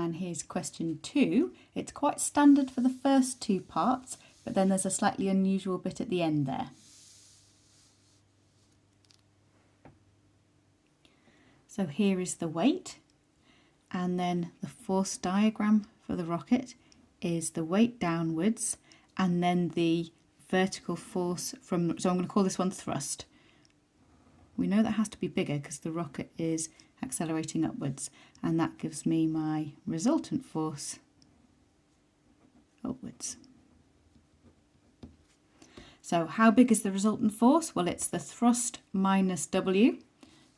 And here's question 2. It's quite standard for the first 2 parts, but then there's a slightly unusual bit at the end there. So here is the weight, and then the force diagram for the rocket is the weight downwards and then the vertical force from, so I'm going to call this one thrust. We know that has to be bigger because the rocket is accelerating upwards, and that gives me my resultant force upwards. So how big is the resultant force? Well, it's the thrust minus W.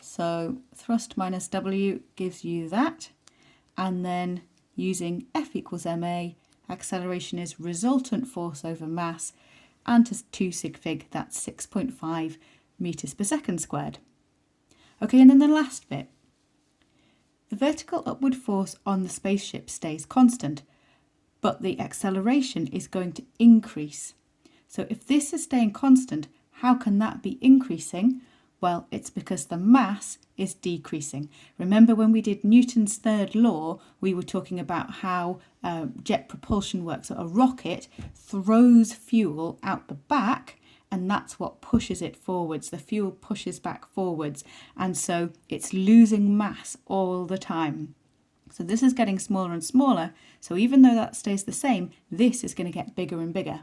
So thrust minus W gives you that, and then using F equals ma, acceleration is resultant force over mass, and to 2 sig fig, that's 6.5 meters per second squared. Okay, and then the last bit. The vertical upward force on the spaceship stays constant, but the acceleration is going to increase. So if this is staying constant, how can that be increasing? Well, it's because the mass is decreasing. Remember when we did Newton's third law, we were talking about how jet propulsion works. So a rocket throws fuel out the back, and that's what pushes it forwards. The fuel pushes back forwards, and so it's losing mass all the time. So this is getting smaller and smaller. So even though that stays the same, this is going to get bigger and bigger.